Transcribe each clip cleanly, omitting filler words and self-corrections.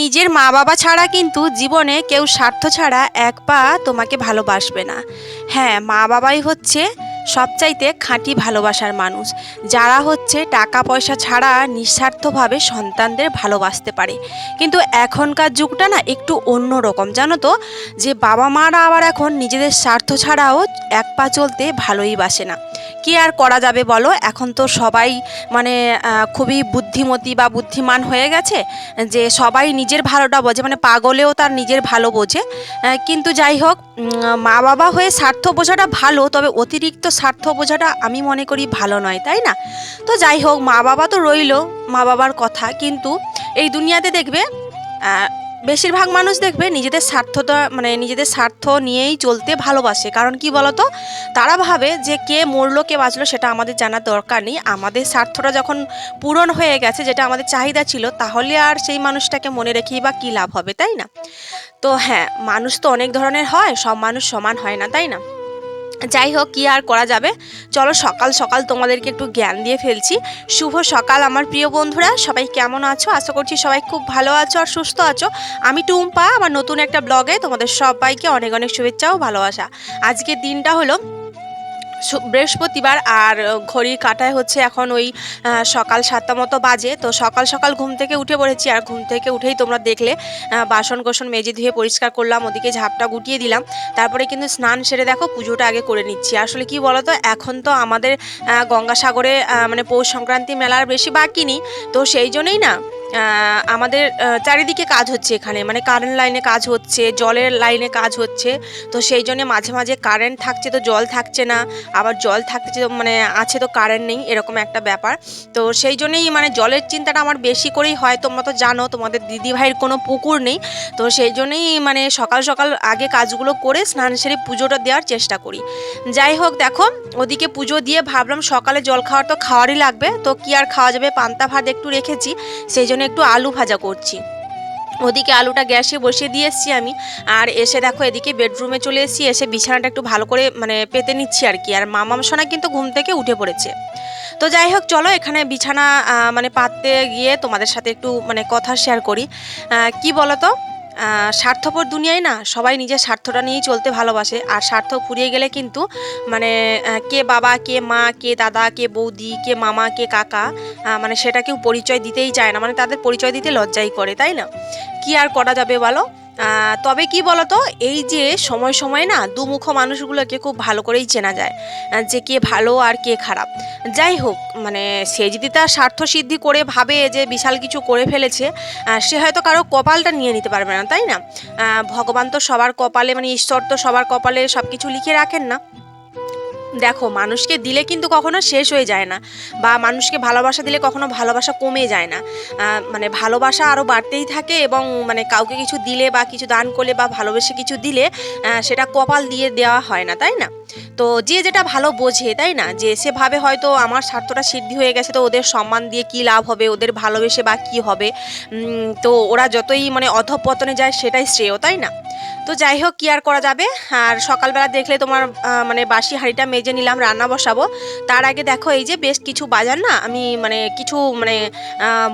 নিজের মা বাবা ছাড়া কিন্তু জীবনে কেউ স্বার্থ ছাড়া এক পা তোমাকে ভালোবাসবে না। হ্যাঁ, মা বাবাই হচ্ছে সবচাইতে খাঁটি ভালোবাসার মানুষ, যারা হচ্ছে টাকা পয়সা ছাড়া নিঃস্বার্থভাবে সন্তানদের ভালোবাসতে পারে। কিন্তু এখনকার যুগটা না একটু অন্য রকম, জানো তো, যে বাবা মারা আবার এখন নিজেদের স্বার্থ ছাড়াও এক পা চলতে ভালোই বাসে না। কি আর করা যাবে বলো, এখন তো সবাই মানে খুবই বুদ্ধিমতী বা বুদ্ধিমান হয়ে গেছে, যে সবাই নিজের ভালোটা বোঝে, মানে পাগলেও তার নিজের ভালো বোঝে। কিন্তু যাই হোক, মা বাবা হয়ে স্বার্থ বোঝাটা ভালো, তবে অতিরিক্ত স্বার্থ বোঝাটা আমি মনে করি ভালো নয়, তাই না? তো যাই হোক, মা বাবা তো রইলো মা বাবার কথা, কিন্তু এই দুনিয়াতে দেখবে বেশিরভাগ মানুষ দেখবে নিজেদের স্বার্থটা মানে নিজেদের স্বার্থ নিয়েই চলতে ভালোবাসে। কারণ কি বলতো, তারা ভাবে যে কে মরলো কে বাঁচলো সেটা আমাদের জানার দরকার নেই, আমাদের স্বার্থটা যখন পূরণ হয়ে গেছে, যেটা আমাদের চাহিদা ছিল, তাহলে আর সেই মানুষটাকে মনে রেখেই বা কী লাভ হবে, তাই না? তো হ্যাঁ, মানুষ তো অনেক ধরনের হয়, সব মানুষ সমান হয় না, তাই না? যাই হোক, কি আর করা যাবে। চলো, সকাল সকাল তোমাদেরকে একটু জ্ঞান দিয়ে ফেলছি। শুভ সকাল আমার প্রিয় বন্ধুরা, সবাই কেমন আছো? আশা করছি সবাই খুব ভালো আছো আর সুস্থ আছো। আমি টুম্পা, আমার নতুন একটা ব্লগে তোমাদের সবাইকে অনেক অনেক শুভেচ্ছা ও ভালোবাসা। আজকের দিনটা হলো বৃহস্পতিবার, আর ঘড়ির কাঁটায় হচ্ছে এখন ওই সকাল 7টা মতো বাজে। তো সকাল সকাল ঘুম থেকে উঠে পড়েছি, আর ঘুম থেকে উঠেই তোমরা দেখলে বাসন কোসন মেজে ধুয়ে পরিষ্কার করলাম, ওদিকে ঝাপটা গুটিয়ে দিলাম। তারপরে কিন্তু স্নান সেরে দেখো পুজোটা আগে করে নিচ্ছি। আসলে কি বলতো, এখন তো আমাদের গঙ্গাসাগরে মানে পৌষ সংক্রান্তি মেলার বেশি বাকি নেই। তো সেই জন্যই না আমাদের চারিদিকে কাজ হচ্ছে, এখানে মানে কারেন্ট লাইনে কাজ হচ্ছে, জলের লাইনে কাজ হচ্ছে। তো সেই জন্য মাঝে মাঝে কারেন্ট থাকছে তো জল থাকছে না, আবার জল থাকছে তো মানে আছে তো কারেন্ট নেই, এরকম একটা ব্যাপার। তো সেই জন্যই মানে জলের চিন্তাটা আমার বেশি করেই হয়। তোমরা তো জানো তোমাদের দিদি ভাইয়ের কোনো পুকুর নেই, তো সেই জন্যই মানে সকাল সকাল আগে কাজগুলো করে স্নান সেরে পুজোটা দেওয়ার চেষ্টা করি। যাই হোক, দেখো ওদিকে পুজো দিয়ে ভাবলাম সকালে জল খাওয়ার তো খাওয়ারই লাগবে, তো কি আর খাওয়া যাবে, পান্তা ভাত একটু রেখেছি, সেই জন্য একটু আলু ভাজা করছি। ওদিকে আলুটা গ্যাসে বসিয়ে দিয়ে এসেছি আমি, আর এসে দেখো এদিকে বেডরুমে চলে এসেছি, এসে বিছানাটা একটু ভালো করে মানে পেতে নিচ্ছি আর কি। আর মামাম সোনা কিন্তু ঘুম থেকে উঠে পড়েছে। তো যাই হোক, চলো এখানে বিছানা মানে পাততে গিয়ে তোমাদের সাথে একটু মানে কথা শেয়ার করি। কি বলো তো, স্বার্থপর দুনিয়ায় না সবাই নিজের স্বার্থটা নিয়েই চলতে ভালোবাসে, আর স্বার্থ ফুরিয়ে গেলে কিন্তু মানে কে বাবা কে মা কে দাদা কে বৌদি কে মামা কে কাকা, মানে সেটা কেউ পরিচয় দিতেই চায় না, মানে তাদের পরিচয় দিতে লজ্জাই করে, তাই না? কি আর করা যাবে বলো। তবে কি বলতো, এই যে সময় সময় না দুমুখ মানুষগুলোকে খুব ভালো করেই চেনা যায়, যে কে ভালো আর কে খারাপ। যাই হোক, মানে সে যদি তার স্বার্থ সিদ্ধি করে ভাবে যে বিশাল কিছু করে ফেলেছে, সে হয়তো কারো কপালটা নিয়ে নিতে পারবে না, তাই না? ভগবান তো সবার কপালে মানে ঈশ্বর তো সবার কপালে সব কিছু লিখে রাখেন না। দেখো, মানুষকে দিলে কিন্তু কখনো শেষ হয়ে যায় না, বা মানুষকে ভালোবাসা দিলে কখনো ভালোবাসা কমে যায় না। মানে ভালোবাসা আরও বাড়তেই থাকে, এবং মানে কাউকে কিছু দিলে বা কিছু দান করলে বা ভালোবেসে কিছু দিলে সেটা কপাল দিয়ে দেওয়া হয় না, তাই না? তো যে যেটা ভালো বোঝে, তাই না, যে সে ভাবে হয়তো আমার স্বার্থটা সিদ্ধি হয়ে গেছে, তো ওদের সম্মান দিয়ে কী লাভ হবে, ওদের ভালোবেসে বা কী হবে। তো ওরা যতই মানে অধঃপতনে যায় সেটাই শ্রেয়, তাই না? তো যাই হোক, কি আর করা যাবে। আর সকালবেলা দেখলে তোমার মানে বাসি হাঁড়িটা মেজে নিলাম, রান্না বসাবো। তার আগে দেখো এই যে বেশ কিছু বাজার না আমি মানে কিছু মানে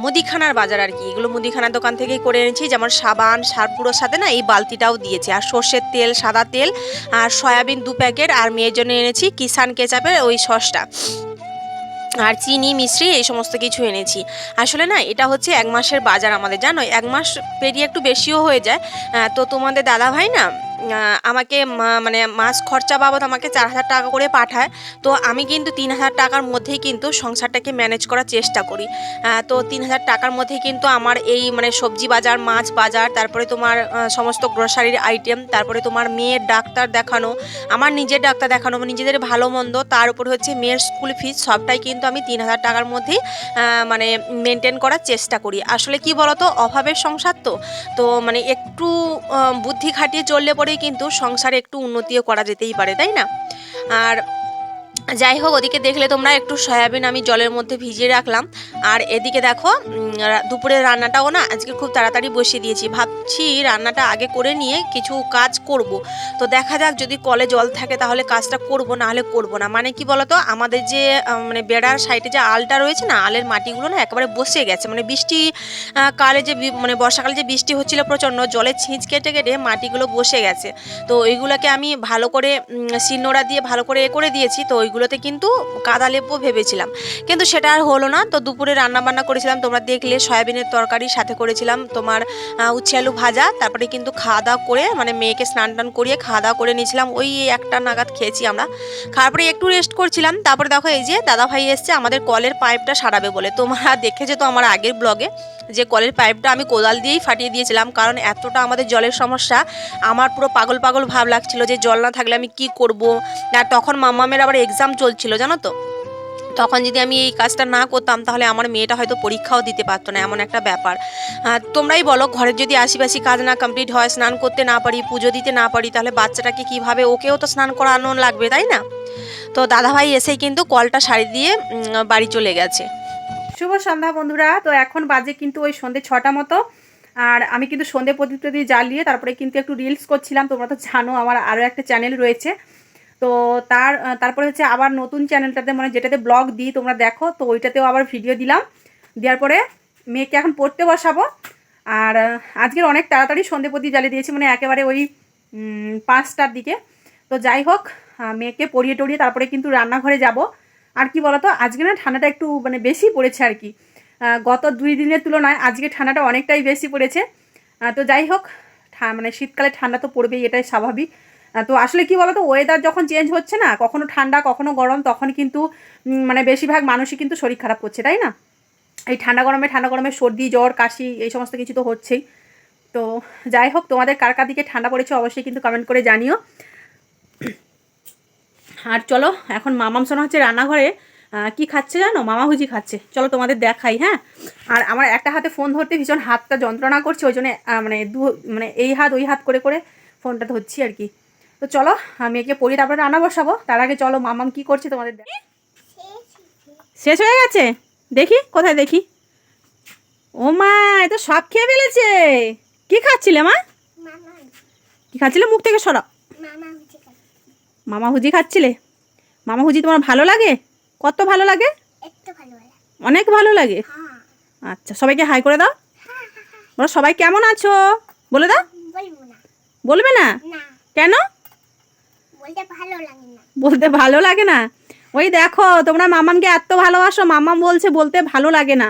মুদিখানার বাজার আর কি, এগুলো মুদিখানার দোকান থেকেই করে এনেছি। যেমন সাবান সারপুরোর সাথে না এই বালতিটাও দিয়েছে, আর সর্ষের তেল সাদা তেল আর সয়াবিন 2 প্যাকেট, আর মেয়ের জন্য এনেছি কিষান কেচাপের ওই সসটা, আর চিনি মিশ্রি এই সমস্ত কিছু এনেছি। আসলে না এটা হচ্ছে 1 মাসের বাজার আমাদের, জানো, 1 মাস পেরিয়ে একটু বেশিও হয়ে যায়। তো তোমাদের দাদা ভাই না আমাকে মানে মাস খরচা বাবদ আমাকে 4,000 টাকা করে পাঠায়। তো আমি কিন্তু 3,000 টাকার মধ্যেই কিন্তু সংসারটাকে ম্যানেজ করার চেষ্টা করি। তো 3,000 টাকার মধ্যেই কিন্তু আমার এই মানে সবজি বাজার, মাছ বাজার, তারপরে তোমার সমস্ত গ্রোসারির আইটেম, তারপরে তোমার মেয়ের ডাক্তার দেখানো, আমার নিজের ডাক্তার দেখানো, আমার নিজেদের ভালো মন্দ, তার উপর হচ্ছে মেয়ের স্কুল ফিস, সবটাই কিন্তু আমি 3,000 টাকার মধ্যেই মানে মেনটেন করার চেষ্টা করি। আসলে কি বলতো, অভাবের সংসার তো, তো মানে একটু বুদ্ধি খাটিয়ে চললে পরেই কিন্তু সংসারে একটু উন্নতিও করা যেতেই পারে, তাই না? আর যাই হোক, ওদিকে দেখলে তোমরা একটু সয়াবিন আমি জলের মধ্যে ভিজিয়ে রাখলাম। আর এদিকে দেখো দুপুরের রান্নাটাও না আজকে খুব তাড়াতাড়ি বসিয়ে দিয়েছি, ভাবছি রান্নাটা আগে করে নিয়ে কিছু কাজ করব। তো দেখা যাক, যদি কলে জল থাকে তাহলে কাজটা করব, না হলে করব না। মানে কি বলতো, আমাদের যে মানে বেড়ার সাইডে যে আলটা রয়েছে না, আলের মাটিগুলো না একেবারে বসে গেছে। মানে বৃষ্টি কালে যে মানে বর্ষাকালে যে বৃষ্টি হচ্ছিল প্রচণ্ড, জলের ছিঁচ কেটে কেটে মাটিগুলো বসে গেছে। তো ওইগুলোকে আমি ভালো করে শিলনোড়া দিয়ে ভালো করে করে দিয়েছি। তো ওইগুলোতে কিন্তু কাদা লেপবো ভেবেছিলাম, কিন্তু সেটা আর হলো না। তো দুপুরে রান্না বান্না করেছিলাম, তোমরা দেখলে সয়াবিনের তরকারি, সাথে করেছিলাম তোমার উচ্ছে আলু ভাজা। তারপরে কিন্তু খাওয়া দাওয়া করে মানে মেয়েকে স্নান টান করিয়ে খাওয়া দাওয়া করে নিয়েছিলাম, ওই 1টা নাগাদ খেয়েছি আমরা। খাওয়ার পরে একটু রেস্ট করছিলাম। তারপরে দেখো এই যে দাদা ভাই এসছে আমাদের কলের পাইপটা সারাবে বলে। তোমরা দেখেছো তো আমার আগের ব্লগে যে কলের পাইপটা আমি কোদাল দিয়েই ফাটিয়ে দিয়েছিলাম, কারণ এতটা আমাদের জলের সমস্যা। আমার পুরো পাগল পাগল ভাব লাগছিল যে জল না থাকলে আমি কি করব। আর তখন মাম্মামের আবার এক্সাম চলছিল জানো তো, তখন যদি আমি এই কাজটা না করতাম তাহলে আমার মেয়েটা হয়তো পরীক্ষাও দিতে পারতো না, এমন একটা ব্যাপার। তোমরাই বলো, ঘরের যদি আশিপাশি কাজ না কমপ্লিট হয়, স্নান করতে না পারি, পুজো দিতে না পারি, তাহলে বাচ্চাটাকে কিভাবে, ওকেও তো স্নান করানো লাগবে, তাই না? তো দাদাভাই এসেই কিন্তু কলটা সারিয়ে দিয়ে বাড়ি চলে গেছে। শুভ সন্ধ্যা বন্ধুরা। তো এখন বাজে কিন্তু ওই সন্ধ্যে 6টা মতো। আর আমি কিন্তু সন্ধ্যে প্রদীপ দিয়ে জ্বালিয়ে তারপরে কিন্তু একটু রিলস করছিলাম। তোমরা তো জানো আমার আরও একটা চ্যানেল রয়েছে। তো তারপরে হচ্ছে আবার নতুন চ্যানেলটাতে মানে যেটাতে ব্লগ দিই তোমরা দেখো, তো ওইটাতেও আবার ভিডিও দিলাম। দেওয়ার পরে মেয়েকে এখন পড়তে বসাবো। আর আজকের অনেক তাড়াতাড়ি সন্ধ্যে প্রদীপ জ্বালিয়ে দিয়েছি, মানে একেবারে ওই 5টার দিকে। তো যাই হোক, মেয়েকে পড়িয়ে টড়িয়ে তারপরে কিন্তু রান্নাঘরে যাব। আর কি বলতো, আজকে না ঠান্ডাটা একটু মানে বেশি পড়েছে আর কি। গত 2 দিনের তুলনায় আজকে ঠান্ডাটা অনেকটাই বেশি পড়েছে। তো যাই হোক, মানে শীতকালে ঠান্ডা তো পড়বেই, এটাই স্বাভাবিক। তো আসলে কি বলতো, ওয়েদার যখন চেঞ্জ হচ্ছে না, কখনো ঠান্ডা কখনো গরম, তখন কিন্তু মানে বেশিরভাগ মানুষই কিন্তু শরীর খারাপ করছে, তাই না? এই ঠান্ডা গরমে সর্দি জ্বর কাশি এই সমস্ত কিছু তো হচ্ছেই। তো যাই হোক, তোমাদের কার কার দিকে ঠান্ডা পড়েছে অবশ্যই কিন্তু কমেন্ট করে জানিও। আর চলো, এখন মামাম সোনা হচ্ছে রান্নাঘরে কি খাচ্ছে জানো, মামা ভুজি খাচ্ছে। চলো তোমাদের দেখাই। হ্যাঁ, আর আমার একটা হাতে ফোন ধরতে ভীষণ হাতটা যন্ত্রণা করছে, ওই জন্য মানে এই হাত ওই হাত করে করে ফোনটা ধরছি আর কি। তো চলো, মেয়েকে পড়ি তারপরে রান্না বসাবো। তার আগে চলো মামাম কি করছে তোমাদের শেষ হয়ে গেছে, দেখি কোথায় দেখি। ও মা, এ তো সব খেয়ে ফেলেছে। কি খাচ্ছিলে মা? কি খাচ্ছিলে? মুখ থেকে সরাও। মামা ভুজি খাচ্ছিলে? মামা ভুজি তোমার ভালো লাগে? কত ভালো লাগে? অনেক ভালো লাগে। আচ্ছা, সবাইকে হাই করে দাও। বলো সবাই কেমন আছো বলে দাও। বলবে না? কেন? বলতে ভালো লাগে না? ওই দেখো, তোমরা মামামকে এত ভালোবাসো, মামাম বলছে বলতে ভালো লাগে না।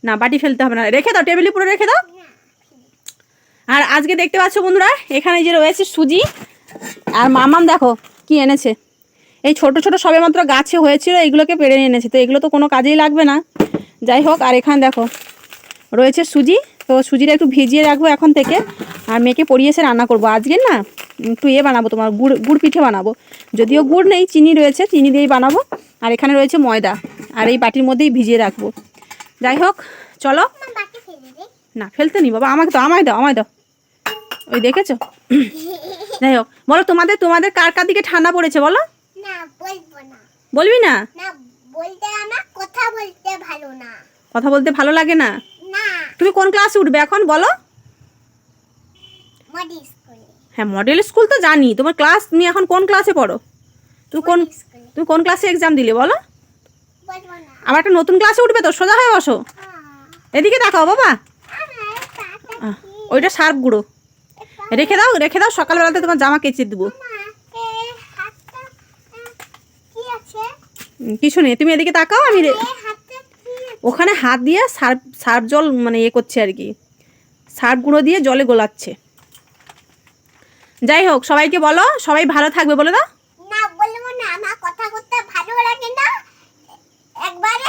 না, বাটি ফেলতে হবে না, রেখে দাও, টেবিলের উপরে রেখে দাও। আর আজকে দেখতে পাচ্ছ বন্ধুরা, এখানে যে রয়েছে সুজি, আর মামাম দেখো কি এনেছে। এই ছোট ছোট সবে মাত্র গাছে হয়েছিল, এইগুলোকে পেড়ে নিয়ে এনেছে। তো এগুলো তো কোনো কাজেই লাগবে না, যাই হোক। আর এখানে দেখো রয়েছে সুজি। তো সুজিটা একটু ভিজিয়ে রাখবো এখন থেকে, আর মেয়েকে পরিয়ে এসে রান্না করবো। আজকে না একটু বানাবো, তোমার গুড় পিঠে বানাবো। যদিও গুড় নেই, চিনি রয়েছে, চিনি দিয়েই বানাবো। আর এখানে রয়েছে ময়দা, আর এই বাটির মধ্যেই ভিজিয়ে রাখবো। যাই হোক চলো। না ফেলতে নি বাবা, আমাকে তো আমায় দাও, আমায় দাও। ওই দেখেছো? যাই হোক, বলো তোমাদের কার কার দিকে ঠান্ডা পড়েছে বলো। বলবি না? কথা বলতে ভালো লাগে না? তুমি কোন ক্লাসে উঠবে এখন বলো? হ্যাঁ, মডেল স্কুল তো জানি। তোমার ক্লাস, তুমি এখন কোন ক্লাসে পড়ো? তুমি কোন ক্লাসে এক্সাম দিলে বলো? আবার একটা নতুন ক্লাসে উঠবে তো, সোজা হয়ে বসো। এদিকে দেখাও বাবা। ওইটা সার্ফ গুঁড়ো, রেখে দাও, সকালবেলাতে তোমার জামা কেচে দেবো। কিছু নেই, তুমি এদিকে তাকাও। আমি ওখানে হাত দিয়ে সার্ফ জল মানে করছে আর কি, সার্ফ গুঁড়ো দিয়ে জলে গোলাচ্ছে। যাই হোক, সবাইকে বলো সবাই ভালো থাকবে বলে দাও। না বলবো না, আমার কথা করতে ভালো লাগে না। একবারে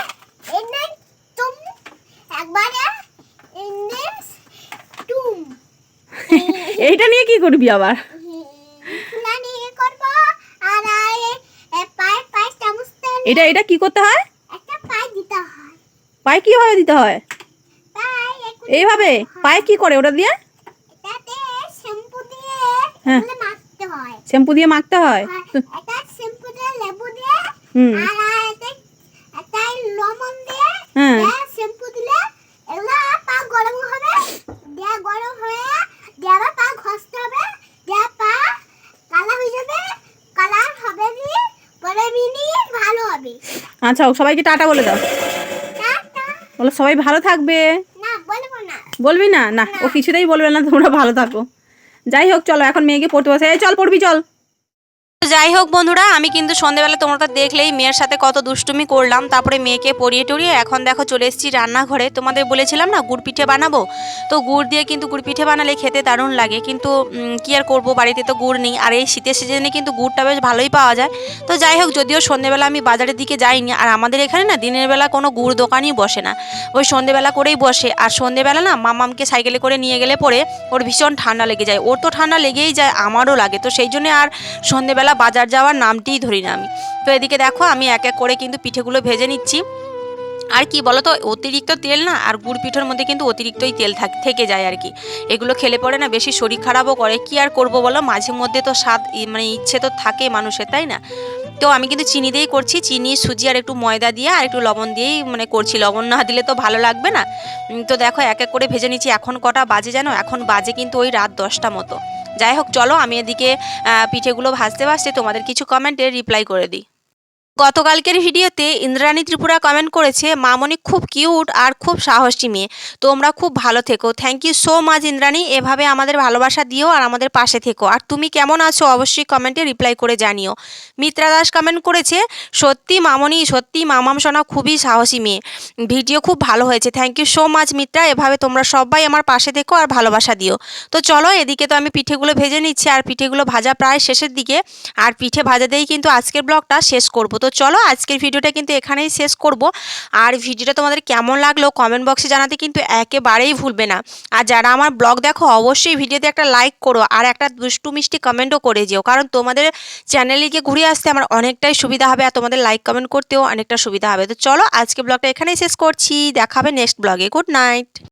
এইটা নিয়ে কি করবি আবার? এটা কি করতে হয়? পায়ে কিভাবে দিতে হয়? এইভাবে পায়ে কি করে ওটা দিয়ে? হ্যাঁ, শ্যাম্পু দিয়ে মাখতে হয়। লেবু দিয়ে হুম আর একটা লবণ দিয়ে হ্যাঁ শ্যাম্পু দিলে এগুলো পা গরম হবে, দিয়ে গরম হয়ে দিয়ে আবার পা ঘষতে হবে, দিয়ে পা কালা হয়ে যাবে, কালার হবে নি 15 মিনিট ভালো হবে। আচ্ছা সবাইকে টাটা বলে দাও, টাটা। বলো সবাই ভালো থাকবে। না বলবো না। বলবি না? না ও কিছুতেই বলবে না, তোমরা ভালো থাকো। যাই হোক চলো এখন মেয়েকে পড়তে বসে, এই চল পড়বি চল। তো যাই হোক বন্ধুরা, আমি কিন্তু সন্ধেবেলা তোমরা তো দেখলেই মেয়ের সাথে কত দুষ্টুমি করলাম, তারপরে মেয়েকে পরিয়ে টরিয়ে এখন দেখো চলে এসেছি রান্নাঘরে। তোমাদের বলেছিলাম না গুড় পিঠে বানাবো, তো গুড় দিয়ে কিন্তু গুড় পিঠে বানালে খেতে দারুণ লাগে, কিন্তু কি আর করবো, বাড়িতে তো গুড় নেই, আর এই শীতের সিজনে কিন্তু গুড়টা বেশ ভালোই পাওয়া যায়। তো যাই হোক, যদিও সন্ধেবেলা আমি বাজারের দিকে যাইনি, আর আমাদের এখানে না দিনের বেলা কোনো গুড় দোকানই বসে না, ওই সন্ধেবেলা করেই বসে। আর সন্ধেবেলা না মামামকে সাইকেলে করে নিয়ে গেলে পরে ওর ভীষণ ঠান্ডা লেগে যায়, ওর তো ঠান্ডা লেগেই যায়, আমারও লাগে, তো সেই জন্য আর সন্ধেবেলা বাজার যাওয়ার নামটিই ধরি না আমি। তো এদিকে দেখো আমি এক এক করে কিন্তু পিঠেগুলো ভেজে নিচ্ছি। আর কি বলো তো, অতিরিক্ত তেল না আর গুড় পিঠের মধ্যে কিন্তু অতিরিক্তই তেল থেকে যায় আর কি, এগুলো খেলে পরে না বেশি শরীর খারাপও করে। কি আর করব বলো, মাঝে মধ্যে তো স্বাদ মানে ইচ্ছে তো থাকে মানুষের, তাই না? তো আমি কিন্তু চিনি দিয়েই করছি, চিনি সুজি আর একটু ময়দা দিয়ে আর একটু লবণ দিয়েই মানে করছি, লবণ না দিলে তো ভালো লাগবে না। তো দেখো এক এক করে ভেজে নিচ্ছি। এখন কটা বাজে জানো? এখন বাজে কিন্তু ওই রাত 10টা মতো। যাই হোক চলো আমি এদিকে পিঠেগুলো ভাজতে ভাজতে তোমাদের কিছু কমেন্টে রিপ্লাই করে দিই। গতকালকের ভিডিওতে ইন্দ্রাণী ত্রিপুরা কমেন্ট করেছে, মামনি খুব কিউট আর খুব সাহসী মেয়ে, তোমরা খুব ভালো থেকো। Thank you so much Indrani, এভাবে আমাদের ভালোবাসা দিও আর আমাদের পাশে থেকো। আর তুমি কেমন আছো অবশ্যই কমেন্টে রিপ্লাই করে জানিও। মিত্রা দাস কমেন্ট করেছে, সত্যি মামনি, সত্যি মামাম সোনা খুবই সাহসী মেয়ে, ভিডিও খুব ভালো হয়েছে। Thank you so much Mitra, এভাবে তোমরা সবাই আমার পাশে থেকো আর ভালোবাসা দিও। তো চলো এদিকে তো আমি পিঠেগুলো ভেজে নিচ্ছি, আর পিঠেগুলো ভাজা প্রায় শেষের দিকে, আর পিঠে ভাজা দিয়েই কিন্তু আজকের ব্লগটা শেষ করব। তো চলো আজকের ভিডিওটা কিন্তু এখানেই শেষ করব। আর ভিডিওটা তোমাদের কেমন লাগলো কমেন্ট বক্সে জানাতে কিন্তু একেবারেই ভুলবে না। আর যারা আমার ব্লগ দেখো অবশ্যই ভিডিওতে একটা লাইক করো আর একটা দুষ্টু মিষ্টি কমেন্টও করে যেও, কারণ তোমাদের চ্যানেলে গিয়ে ঘুরে আসতে আমার অনেকটাই সুবিধা হবে, আর তোমাদের লাইক কমেন্ট করতেও অনেকটা সুবিধা হবে। তো চলো আজকে ব্লগটা এখানেই শেষ করছি, দেখা হবে নেক্সট ব্লগে। Good night.